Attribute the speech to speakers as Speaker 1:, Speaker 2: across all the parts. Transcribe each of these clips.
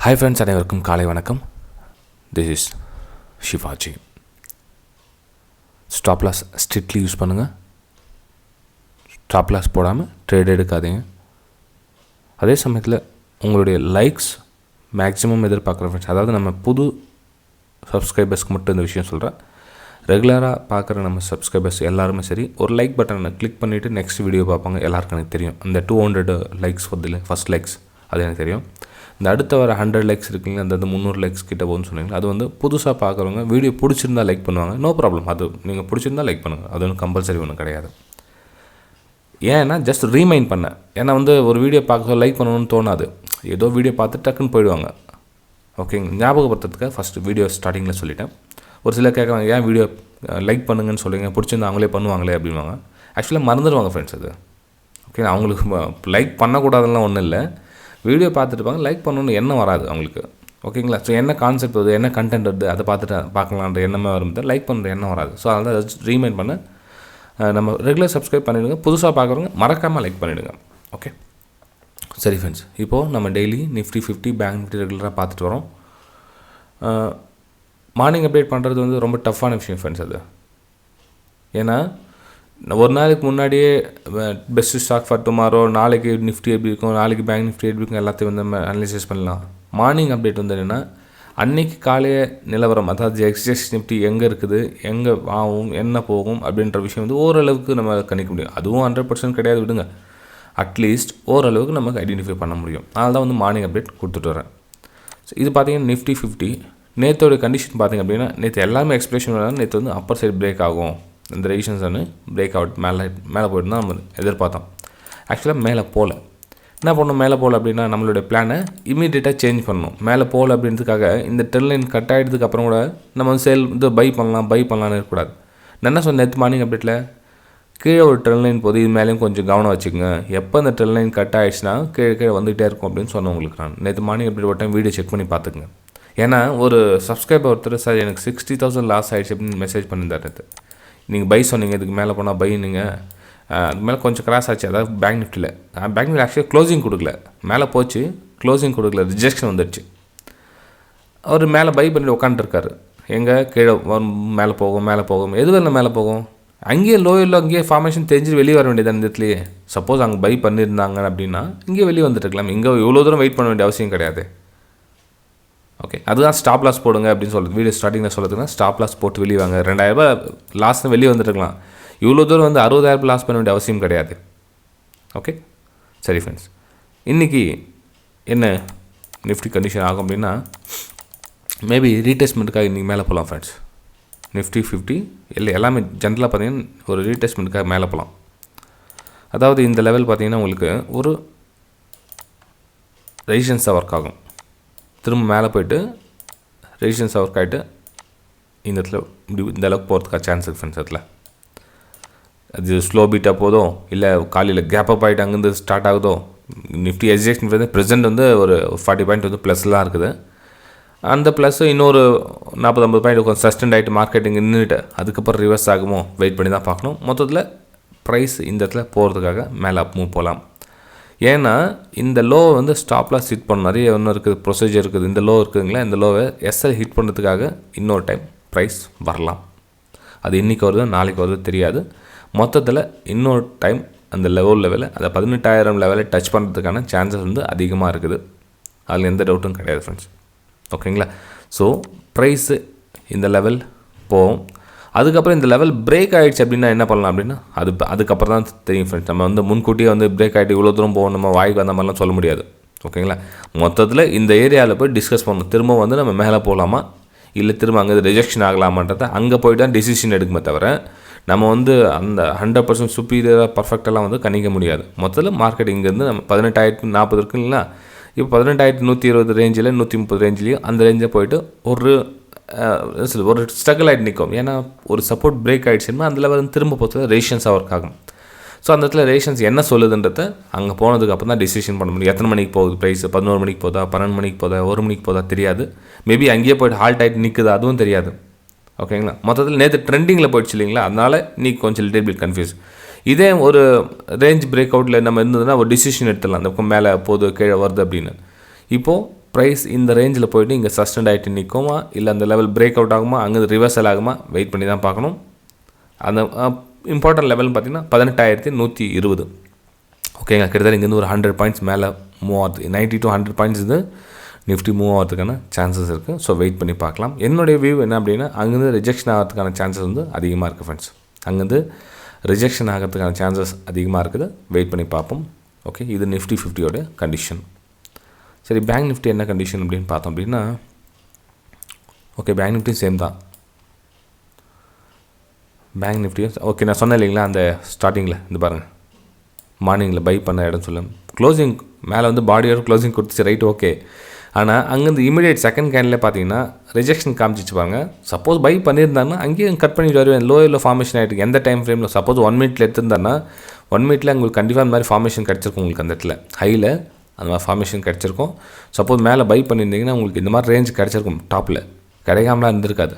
Speaker 1: Hi friends, அனைவருக்கும் காலை வணக்கம். This is Shivaji. Stop loss strictly use பண்ணுங்கள். Stop loss போடாமல் ட்ரேட் எடுக்காதீங்க. அதே சமயத்தில் உங்களுடைய லைக்ஸ் மேக்ஸிமம் எதிர்பார்க்குற ஃப்ரெண்ட்ஸ், அதாவது நம்ம புது சப்ஸ்கிரைபர்ஸ்க்கு மட்டும் இந்த விஷயம் சொல்கிறேன். ரெகுலராக பார்க்குற நம்ம சப்ஸ்கிரைபர்ஸ் எல்லாருமே சரி, ஒரு லைக் பட்டனை கிளிக் பண்ணிவிட்டு நெக்ஸ்ட் வீடியோ பார்ப்பாங்க. எல்லாருக்கும் எனக்கு தெரியும். அந்த 200 லைக்ஸ் வருதில்லை, ஃபஸ்ட் லைக்ஸ், அது எனக்கு தெரியும். இந்த அடுத்த வர 100 லைக்ஸ் இருக்குங்க, அந்த 300 லைக்ஸ் கிட்ட போகுன்னு சொன்னீங்களா, அது வந்து புதுசாக பார்க்குறவங்க வீடியோ பிடிச்சிருந்தா லைக் பண்ணுவாங்க. நோ ப்ராப்ளம், அது நீங்கள் பிடிச்சிருந்தா லைக் பண்ணுங்கள். அது ஒன்றும் கம்பல்சரி ஒன்றும் கிடையாது. ஏன்னா ஜஸ்ட் ரீமைண்ட் பண்ணேன். ஏன்னா வந்து ஒரு வீடியோ பார்க்க லைக் பண்ணணும்னு தோணாது. ஏதோ வீடியோ பார்த்து டக்குன்னு போயிடுவாங்க. ஓகேங்க, ஞாபகப்படுத்துறதுக்காக ஃபஸ்ட்டு வீடியோ ஸ்டார்டிங்கில் சொல்லிட்டேன். ஒரு சிலர் கேட்குறாங்க, ஏன் வீடியோ லைக் பண்ணுங்கன்னு சொல்லுங்க, பிடிச்சிருந்தா அவங்களே பண்ணுவாங்களே அப்படின்வாங்க. ஆக்சுவலாக மறந்துடுவாங்க ஃப்ரெண்ட்ஸ் அது. ஓகே, அவங்களுக்கு லைக் பண்ணக்கூடாதுலாம் ஒன்றும் இல்லை. வீடியோ பார்த்துட்டுப்பாங்க, லைக் பண்ணணுன்னு எண்ணம் வராது அவங்களுக்கு. ஓகேங்களா? ஸோ என்ன கான்செப்ட் வருது, என்ன கண்டென்ட் வருது, அதை பார்த்துட்டு பார்க்கலான்ற எண்ணமே வரும்போது லைக் பண்ணுற எண்ணம் வராது. ஸோ அதனால் ஜஸ்ட் ரீமைண்ட் பண்ண நம்ம ரெகுலர் சப்ஸ்கிரைப் பண்ணிவிடுங்க. புதுசாக பார்க்குறவங்க மறக்காமல் லைக் பண்ணிவிடுங்க. ஓகே, சரி ஃப்ரெண்ட்ஸ், இப்போது நம்ம டெய்லி நிஃப்டி 50 பேங்க் நிஃப்டி ரெகுலராக பார்த்துட்டு வரோம். மார்னிங் அப்டேட் பண்ணுறது வந்து ரொம்ப டஃப்பான விஷயம் ஃப்ரெண்ட்ஸ் அது. ஏன்னா ஒரு நாளைக்கு முன்னாடியே பெஸ்ட் ஸ்டாக் ஃபார் டுமாரோ, நாளைக்கு நிஃப்டி எப்படி இருக்கும், நாளைக்கு பேங்க் நிஃப்டி எப்படி இருக்கும், எல்லாத்தையும் வந்து நம்ம அனலைசிஸ் பண்ணலாம். மார்னிங் அப்டேட் வந்து என்னென்னா, அன்றைக்கி காலைய நிலவரம், அதாவது எக்ஸ்சேஞ்ச் நிஃப்டி எங்கே இருக்குது, எங்கே ஆகும், என்ன போகும் அப்படின்ற விஷயம் வந்து ஓரளவுக்கு நம்ம கணிக்க முடியும். அதுவும் 100% கிடையாது, விடுங்க. அட்லீஸ்ட் ஓரளவுக்கு நமக்கு ஐடென்டிஃபை பண்ண முடியும். அதனால தான் வந்து மார்னிங் அப்டேட் கொடுத்துட்டு வரேன். ஸோ இது பார்த்தீங்கன்னா நிஃப்டி 50 நேற்றோட கண்டிஷன் பார்த்திங்க அப்படின்னா, நேற்று எல்லாமே எக்ஸ்பிரஷன் வேணாலும் நேற்று வந்து அப்பர் சைடு பிரேக் ஆகும், இந்த ரெசிஸ்டன்ஸ் வந்து பிரேக் அவுட் மேலே போய்ட்டு தான் நம்ம எதிர்பார்த்தோம். ஆக்சுவலாக மேலே போகல. என்ன பண்ணணும், மேலே போகல அப்படின்னா நம்மளுடைய பிளானை இமீடியட்டாக சேஞ்ச் பண்ணணும். மேலே போகல அப்படின்றதுக்காக இந்த ட்ரெண்ட் லைன் கட் ஆகிடுறதுக்கு அப்புறம் கூட நம்ம வந்து சேல் இது பை பண்ணலாம்னு இருக்கக்கூடாது. நான் என்ன சொன்னேன் நேற்று மார்னிங் அப்டேட்டில், கீழே ஒரு ட்ரெண்ட் லைன் போது, இது மேலேயும் கொஞ்சம் கவனம் வச்சுக்கோங்க. எப்போ அந்த ட்ரெண்ட் லைன் கட் ஆகிடுச்சுன்னா கீழே வந்துகிட்டே இருக்கும் அப்படின்னு சொன்னேன் உங்களுக்கு. நான் நேற்று மார்னிங் அப்டேட் ஒரு டைம் வீடியோ செக் பண்ணி பார்த்துக்குங்க. ஏன்னா ஒரு சப்ஸ்கிரைபர் ஒருத்தர், சார் எனக்கு 60,000 லாஸ் ஆகிடுச்சு அப்படின்னு மெசேஜ் பண்ணியிருந்தார் நேற்று. நீங்கள் பை சொன்னீங்க, இதுக்கு மேலே போனால் பை, நீங்கள் அதுக்கு மேலே கொஞ்சம் கிராஸ் ஆச்சு. அதாவது பேங்க் நிஃப்டியில் ஆக்சுவலாக க்ளோசிங் கொடுக்கல, மேலே போச்சு, க்ளோசிங் கொடுக்கல, ரிஜெக்ஷன் வந்துடுச்சு. அவர் மேலே பை பண்ணிட்டு உட்காந்துருக்காரு. எங்கே கீழே மேலே போகும் எதுவும் மேலே போகும், அங்கேயே லோயில் அங்கேயே ஃபார்மேஷன் தெரிஞ்சு வெளியே வர வேண்டியது அந்த இடத்துலையே. சப்போஸ் அங்கே பை பண்ணியிருந்தாங்க அப்படின்னா இங்கே வெளியே வந்துட்டுருக்கலாம். இங்கே இவ்வளோ தூரம் வெயிட் பண்ண வேண்டிய அவசியம் கிடையாது. ஓகே, அதுதான் ஸ்டாப் லாஸ் போடுங்க அப்படின்னு சொல்கிறது. வீடியோ ஸ்டார்டிங்கில் சொல்கிறதுனா ஸ்டாப் லாஸ் போட்டு வெளியே வாங்க. 2,000 லாஸ் தான் வெளியே வந்துட்டுருக்கலாம். இவ்வளோ தூரம் வந்து 60,000 லாஸ் பண்ண வேண்டிய அவசியம் கிடையாது. ஓகே, சரி ஃப்ரெண்ட்ஸ், இன்றைக்கி என்ன நிஃப்டி கண்டிஷன் ஆகும் அப்படின்னா, மேபி ரீடெஸ்ட்மெண்ட்டுக்காக இன்றைக்கி மேலே போகலாம் ஃப்ரெண்ட்ஸ். நிஃப்டி 50 எல்லாமே ஜென்ரலாக பார்த்தீங்கன்னா ஒரு ரீடெஸ்ட்மெண்ட்டுக்காக மேலே போகலாம். அதாவது இந்த லெவல் பார்த்தீங்கன்னா உங்களுக்கு ஒரு ரெசிஸ்டன்ஸாக ஒர்க் ஆகும். திரும்ப மேலே போய்ட்டு ரெசிஸ்டன்ஸ் ஒர்க் ஆகிட்டு இந்த இடத்துல இந்த அளவுக்கு போகிறதுக்காக சான்ஸ் இருக்குது ஃப்ரெண்ட்ஸ். அதில் அது ஸ்லோ பீட்டாக போதோ, இல்லை காலையில் கேப் அப் ஆகிட்டு அங்கேருந்து ஸ்டார்ட் ஆகுதோ. நிஃப்டி எக்ஸேஷன் வந்து ப்ரெசென்ட் வந்து ஒரு 40 பாயிண்ட் வந்து ப்ளஸ்லாம் இருக்குது. அந்த ப்ளஸ்ஸு இன்னொரு 40-50 பாயிண்ட் கொஞ்சம் சஸ்டெண்ட் ஆகிட்டு மார்க்கெட்டிங் நின்றுட்டு அதுக்கப்புறம் ரிவர்ஸ் ஆகுமோ வெயிட் பண்ணி தான் பார்க்கணும். மொத்தத்தில் ப்ரைஸ் இந்த இடத்துல போகிறதுக்காக மேலே அப் மூவ் போகலாம். ஏன்னா இந்த லோ வந்து ஸ்டாப் லாஸ் ஹிட் பண்ண நிறைய ஒன்று இருக்குது, ப்ரொசீஜர் இருக்குது. இந்த லோ இருக்குதுங்களா, இந்த லோவை எஸ்எல் ஹிட் பண்ணுறதுக்காக இன்னொரு டைம் ப்ரைஸ் வரலாம். அது இன்றைக்கி வருது நாளைக்கு வருது தெரியாது. மொத்தத்தில் இன்னொரு டைம் அந்த லெவலில் அதை 18,000 லெவலில் டச் பண்ணுறதுக்கான சான்சஸ் வந்து அதிகமாக இருக்குது. அதில் எந்த டவுட்டும் கிடையாது ஃப்ரெண்ட்ஸ். ஓகேங்களா? ஸோ ப்ரைஸு இந்த லெவல் போகும். அதுக்கப்புறம் இந்த லெவல் பிரேக் ஆகிடுச்சு அப்படின்னா என்ன பண்ணலாம் அப்படின்னா, அதுக்கப்புறம் தான் தெரியும் ஃப்ரெண்ட்ஸ். நம்ம வந்து முன்கூட்டியே வந்து பிரேக் ஆகிட்டு இவ்வளோ தூரம் போகணும், நம்ம வாய்க்கு வந்த மாதிரிலாம் சொல்ல முடியாது. ஓகேங்களா? மொத்தத்தில் இந்த ஏரியாவில் போய் டிஸ்கஸ் பண்ணணும். திரும்ப வந்து நம்ம மேலே போகலாமா, இல்லை திரும்ப அங்கே ரிஜெக்ஷன் ஆகலாமான்றதை அங்கே போய்ட்டு தான் டிசிஷன் எடுக்குமே தவிர, நம்ம வந்து அந்த 100% சுப்பீரியராக பர்ஃபெக்டெல்லாம் வந்து கணிக்க முடியாது. மொத்தத்தில் மார்க்கெட் இங்கேருந்து நம்ம 18,040 இருக்குங்களா, இப்போ 18,120 ரேஞ்சில் 130 ரேஞ்சிலையும் அந்த ரேஞ்சில் போய்ட்டு ஒரு ஸ்ட்ரகிள் ஆகிட்டு நிற்கும். ஏன்னா ஒரு சப்போர்ட் பிரேக் ஆகிடுச்சுன்னா அந்த லெவல் திரும்ப பொறுத்தவரை ரேஷன்ஸாக ஒர்க் ஆகும். ஸோ அந்த இடத்துல ரேஷன்ஸ் என்ன சொல்லுதுன்றதை அங்கே போனதுக்கு அப்புறம் தான் டிசிஷன் பண்ண முடியும். எத்தனை மணிக்கு போகுது ப்ரைஸ், 11 மணிக்கு போதா, 12 மணிக்கு போதா, 1 மணிக்கு போதா தெரியாது. மேபி அங்கேயே போய்ட்டு ஹால்ட் ஆகிட்டு நிற்குது, அதுவும் தெரியாது. ஓகேங்களா? மொத்தத்தில் நேற்று ட்ரெண்டிங்கில் போயிடுச்சு இல்லைங்களா, அதனால் இன்றைக்கி கொஞ்சம் லிட்டில் பிட் கன்ஃபியூஸ். இதே ஒரு ரேஞ்ச் பிரேக் அவுட்டில் நம்ம இருந்ததுன்னா ஒரு டிசிஷன் எடுத்துடலாம், அந்த பக்கம் மேலே போகுது கீழே வருது அப்படின்னு. இப்போது ப்ரைஸ் இந்த ரேஞ்சில் போய்ட்டு இங்கே சஸ்டெண்ட் ஆகிட்டு நிற்குமா, இல்லை அந்த லெவல் பிரேக் அவுட் ஆகுமா, அங்கே ரிவர்சல் ஆகுமா, வெயிட் பண்ணி தான் பார்க்கணும். அந்த இம்பார்ட்டன்ட் லெவல்னு பார்த்தீங்கன்னா 18,120. ஓகேங்க, கிட்டத்தட்ட இங்கேருந்து ஒரு 100 பாயிண்ட்ஸ் மேலே மூவ் ஆகுது. 90 to 100 பாயிண்ட்ஸ் இது நிஃப்டி மூவ் ஆகிறதுக்கான சான்சஸ் இருக்குது. ஸோ வெயிட் பண்ணி பார்க்கலாம். என்னுடைய வியூ என்ன அப்படின்னா, அங்கேருந்து ரிஜெக்ஷன் ஆகிறதுக்கான சான்சஸ் வந்து அதிகமாக இருக்குது ஃப்ரெண்ட்ஸ். அங்கேருந்து ரிஜெக்ஷன் ஆகிறதுக்கான சான்சஸ் அதிகமாக இருக்குது. வெயிட் பண்ணி பார்ப்போம். ஓகே, இது நிஃப்டி 50யோட கண்டிஷன். சரி, பேங்க் நிஃப்டி என்ன கண்டிஷன் அப்படின்னு பார்த்தோம் அப்படின்னா, ஓகே பேங்க் நிஃப்டி சேம் தான். பேங்க் நிஃப்டியும் ஓகே, நான் சொன்னேன் இல்லைங்களா அந்த ஸ்டார்டிங்கில் இந்த பாருங்கள், மார்னிங்கில் பை பண்ண இடம் சொல்ல க்ளோசிங் மேலே வந்து பாடியோட க்ளோசிங் கொடுத்துச்சு, ரைட் ஓகே. ஆனால் அங்கேருந்து இமீடியட் செகண்ட் கேனில் பார்த்தீங்கன்னா ரிஜெக்ஷன் காமிச்சிச்சு பாருங்க. சப்போஸ் பை பண்ணியிருந்தாங்கன்னா அங்கேயும் கட் பண்ணிட்டு வருவேன். லோயில் ஃபார்மேஷன் ஆகிட்டு எந்த டைம் ஃப்ரேமில் சப்போஸ் 1 மினிட்ல எடுத்திருந்தாருன்னா 1 மினிட்ல உங்களுக்கு கண்டிப்பாக அந்த மாதிரி ஃபார்மேஷன் கிடச்சிருக்கும். உங்களுக்கு அந்த இடத்துல ஹையில் அந்த மாதிரி ஃபார்மேஷன் கிடச்சிருக்கும். சப்போஸ் மேலே பை பண்ணியிருந்தீங்கன்னா உங்களுக்கு இந்த மாதிரி ரேஞ்ச் கிடச்சிருக்கும். டாப்பில் கிடைக்காமலாம் இருந்திருக்காது.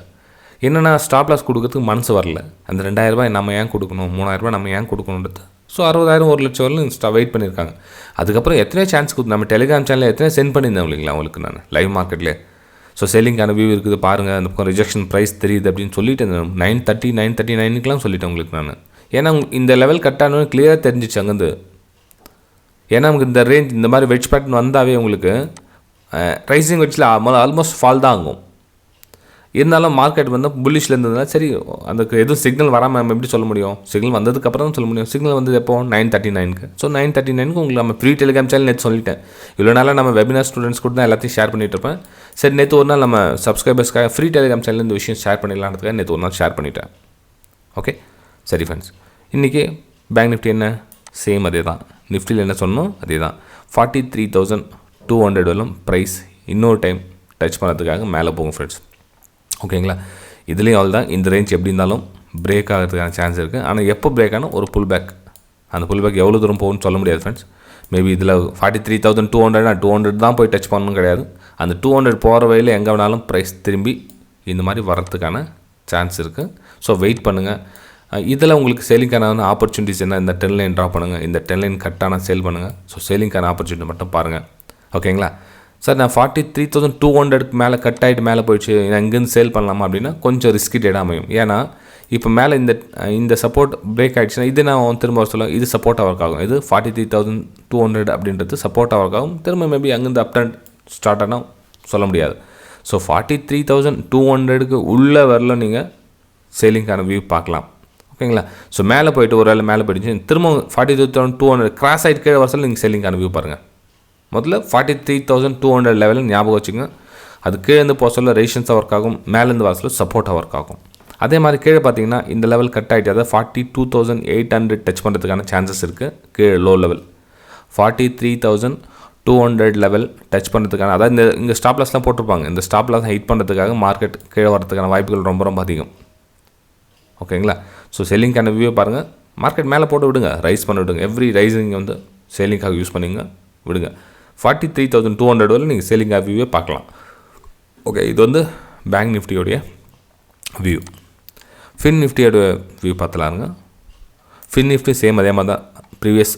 Speaker 1: என்னென்னா ஸ்டாப் லாஸ் கொடுக்கறதுக்கு மனசு வரல. அந்த 2,000 நம்ம ஏன் கொடுக்கணும், 3,000 நம்ம ஏன் கொடுக்கணுன்றது. ஸோ 60,000 1 லட்சம் வரலும் வெயிட் பண்ணியிருக்காங்க. அதுக்கப்புறம் எத்தனையோ சான்ஸ் கொடுத்து நம்ம டெலிகிராம் சேனலில் எத்தனையோ சென்ட் பண்ணியிருந்தேன் இல்லைங்களா உங்களுக்கு நான் லைவ் மார்க்கெட்லேயே. ஸோ செல்லிங்கான வியூ இருக்குது பாருங்கள், அந்த பக்கம் ரிஜெக்ஷன் ப்ரைஸ் தெரியுது அப்படின்னு சொல்லிட்டு 930 939க்குலாம் சொல்லிட்டேன் உங்களுக்கு நான். ஏன்னா இந்த லெவல் கட்டானு கிளியராக தெரிஞ்சிச்சு அங்கேருந்து. ஏன்னா உங்களுக்கு இந்த ரேஞ்ச் இந்த மாதிரி வெட்ஜ் பேட்டர்ன் வந்தாவே உங்களுக்கு ரைசிங் வெட்ஜில் ஆல்மோஸ்ட் ஃபால் தான் ஆகும். இருந்தாலும் மார்க்கெட் வந்து புல்லிஷில் இருந்ததுனால சரி, அதுக்கு எதுவும் சிக்னல் வராமல் நம்ம எப்படி சொல்ல முடியும். சிக்னல் வந்ததுக்கப்புறம் தான் சொல்ல முடியும். சிக்னல் வந்தது எப்போ 939க்கு. ஸோ 939க்கு உங்களுக்கு நம்ம ஃப்ரீ டெலிகிராம் சேனல் நேற்று சொல்லிட்டேன். இவ்வளோ நாளாக நம்ம வெபினார் ஸ்டூடெண்ட்ஸ் கூட தான் எல்லாத்தையும் ஷேர் பண்ணிட்டு இருப்பேன். சரி, நேற்று ஒரு நாள் நம்ம சப்ஸ்கிரைபர்ஸ்க்காக ஃப்ரீ டெலிகிராம் சேனல் இந்த விஷயம் ஷேர் பண்ணிடலான்றதுக்காக நேற்று ஒரு நாள் ஷேர் பண்ணிட்டேன். ஓகே, சரி ஃப்ரெண்ட்ஸ், இன்றைக்கி பேங்க் நிஃப்டி என்ன சேம் அதே தான். நிஃப்டியில் என்ன சொன்னோம் அதே தான். 43,200 வரலும் ப்ரைஸ் இன்னொரு டைம் டச் பண்ணுறதுக்காக மேலே போகும் ஃப்ரெண்ட்ஸ். ஓகேங்களா, இதுலேயும் அவள் தான் இந்த ரேஞ்ச் எப்படி இருந்தாலும் பிரேக் ஆகிறதுக்கான சான்ஸ் இருக்குது. ஆனால் எப்போ பிரேக் ஆனால் ஒரு புல் பேக், அந்த புல் பேக் எவ்வளோ தூரம் போகும்னு சொல்ல முடியாது ஃப்ரெண்ட்ஸ். மேபி இதில் 43,200 200 தான் போய் டச் பண்ணணும் கிடையாது. அந்த 200 போகிற வழியில் எங்கே வேணாலும் ப்ரைஸ் திரும்பி இந்த மாதிரி வர்றதுக்கான சான்ஸ் இருக்குது. ஸோ வெயிட் பண்ணுங்கள். இதில் உங்களுக்கு சேலிங்கான ஆப்பர்ச்சுனிட்டிஸ் என்ன, இந்த 10 லைன் ட்ரா பண்ணுங்கள், இந்த 10 லைன் கட்டான சேல் பண்ணுங்கள். ஸோ சேலிங்கான ஆப்பர்ச்சுனிட்டி மட்டும் பாருங்கள். ஓகேங்களா சார், நான் 43,200க்கு மேலே கட் ஆகிட்டு மேலே போயிடுச்சு, நான் இங்கேருந்து சேல் பண்ணலாமா அப்படின்னா கொஞ்சம் ரிஸ்கி டேட் அமையும். ஏன்னா இப்போ மேலே இந்த சப்போர்ட் பிரேக் ஆகிடுச்சுன்னா இது நான் திரும்ப சொல்ல இது சப்போர்ட்டாக ஒர்க் ஆகும். இது 43,200 அப்படின்றது சப்போர்ட்டாக ஒர்க் ஆகும். திரும்ப மேபி அங்கேருந்து அப் அண்ட் ஸ்டார்ட் ஆனால் சொல்ல முடியாது. ஸோ 43,200க்கு உள்ளே வரல நீங்கள் சேலிங்கான வியூ பார்க்கலாம். ஓகேங்களா, ஸோ மேலே போய்ட்டு ஒரு வேலை மேலே போயிடுச்சு, திரும்ப 43,200 கிராஸ் ஆகிட்டு கீழே வரல நீங்கள் சேலிங்கான வியூ பாருங்கள். முதல்ல 43,200 லெவலில் ஞாபகம் வச்சுங்க. அது கீழேருந்து போக சொல்ல ரெசிஸ்டன்ஸாக ஒர்க் ஆகும், மேலேருந்து வர சொல்ல சப்போர்ட்டாக ஒர்க் ஆகும். அதே மாதிரி கீழே பார்த்தீங்கன்னா இந்த லெவல் கட் ஆகிட்டு அதாவது 42,800 டச் பண்ணுறதுக்கான சான்சஸ் இருக்குது. கீழே லோ லெவல் 43,200 லெவல் டச் பண்ணுறதுக்கான, அதாவது இங்கே ஸ்டாப் லாஸ்லாம் போட்டிருப்பாங்க. இந்த ஸ்டாப் லாஸ் ஹைட் பண்ணுறதுக்காக மார்க்கெட் கீழே வரதுக்கான வாய்ப்புகள் ரொம்ப ரொம்ப அதிகம். ஓகேங்களா, ஸோ செல்லிங்கான வியூவை பாருங்கள். மார்க்கெட் மேலே போட்டு விடுங்க, ரைஸ் பண்ண விடுங்க. எவ்ரி ரைஸிங் வந்து சேலிங்காக யூஸ் பண்ணிங்க விடுங்க. 43,200 வரை நீங்கள் சேலிங் வியூவே பார்க்கலாம். ஓகே, இது வந்து பேங்க் நிஃப்டியோடைய வியூ. ஃபின் நிஃப்டியோட வியூ பார்த்துலாருங்க. ஃபின் நிஃப்டி சேம் அதே மாதிரி தான். ப்ரீவியஸ்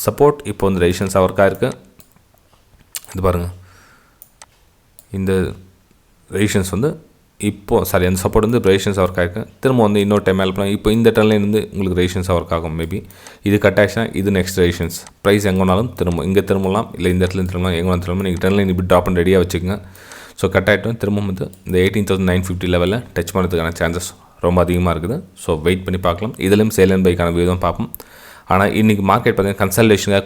Speaker 1: சப்போர்ட் இப்போ வந்து ரெசிஸ்டன்ஸாக ஒர்க்காக இருக்குது. இது பாருங்கள், இந்த ரெசிஸ்டன்ஸ் வந்து இப்போது அந்த சப்போர்ட் வந்து ரெசிஸ்டன்ஸ் ஒர்க் ஆகிருக்கு. திரும்ப வந்து இன்னொரு டைம் மேலே பண்ணலாம். இப்போ இந்த டைம்ல இருந்து உங்களுக்கு ரெசிஸ்டன்ஸ் ஒர்க் ஆகும். மேபி இது கட் ஆச்சுன்னா இது நெக்ஸ்ட் ரெசிஸ்டன்ஸ். ப்ரைஸ் எங்கேனாலும் திரும்ப இங்கே திரும்பலாம், இல்லை இந்த இடத்துல திரும்பலாம், எங்கே திரும்ப நீங்கள் ட்ரெண்ட் லைன் இப்படி ட்ராப் பண்ணி ரெடியாக வச்சுக்கோங்க. ஸோ கட் ஆகிட்டோம் திரும்ப வந்து இந்த 18,950 லெவலில் டச் பண்ணுறதுக்கான சான்சஸ் ரொம்ப அதிகமாக இருக்குது. ஸோ வெயிட் பண்ணி பார்க்கலாம். இதுலேயும் சேல் அண்ட் பைக்கான வியூ தான் பார்ப்போம். ஆனால் இன்றைக்கி மார்க்கெட் பார்த்தீங்கன்னா கன்சல்டேஷனாக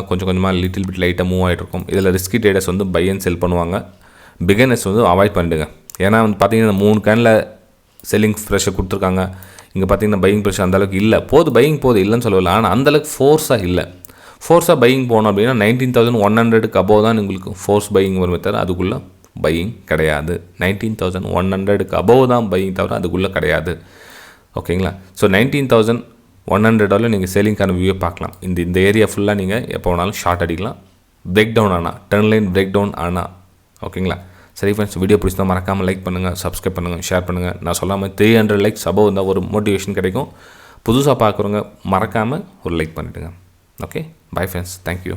Speaker 1: கொஞ்சம் கொஞ்சமாக லிட்டில் பிட் லைட்டாக மூவ் ஆகிட்டு இருக்கும். இதில் ரிஸ்கி ட்ரேடர்ஸ் வந்து பை அண்ட் செல் பண்ணுவாங்க. பிகினர்ஸ் வந்து அவாய்ட் பண்ணிடுங்க. ஏன்னா வந்து பார்த்தீங்கன்னா 3 கேனில் செல்லிங் ப்ரெஷர் கொடுத்துருக்காங்க. இங்கே பார்த்தீங்கன்னா பையிங் ப்ரெஷர் அந்தளவுக்கு இல்லை. பையிங் இல்லைன்னு சொல்லலை. ஆனால் அந்தளவுக்கு ஃபோர்ஸாக இல்லை. ஃபோர்ஸாக பையிங் போனோம் அப்படின்னா 19,100க்கு அபோவ் தான் உங்களுக்கு ஃபோர்ஸ் பையிங் வருமே தவிர அதுக்குள்ளே பையிங் கிடையாது. 19,100க்கு அபோவ் தான் பையிங் தவிர அதுக்குள்ளே கிடையாது. ஓகேங்களா, ஸோ 19,100 நீங்கள் சேலிங்கான வியூவை பார்க்கலாம். இந்த ஏரியா ஃபுல்லாக நீங்கள் எப்போ வேணாலும் ஷார்ட் அடிக்கலாம். பிரேக் டவுன் ஆனால் டர்ன் லைன் பிரேக் டவுன் ஆனால். ஓகேங்களா, சரி ஃப்ரெண்ட்ஸ், வீடியோ பிடிச்சா மறக்காமல் லைக் பண்ணுங்கள், சப்ஸ்கிரைப் பண்ணுங்கள், ஷேர் பண்ணுங்கள். நான் சொல்லாமல் 300 லைக்ஸ் அபோவ் இருந்தால் ஒரு மோட்டிவேஷன் கிடைக்கும். புதுசாக பார்க்குறவங்க மறக்காமல் ஒரு லைக் பண்ணிவிடுங்க. Okay, bye friends, thank you.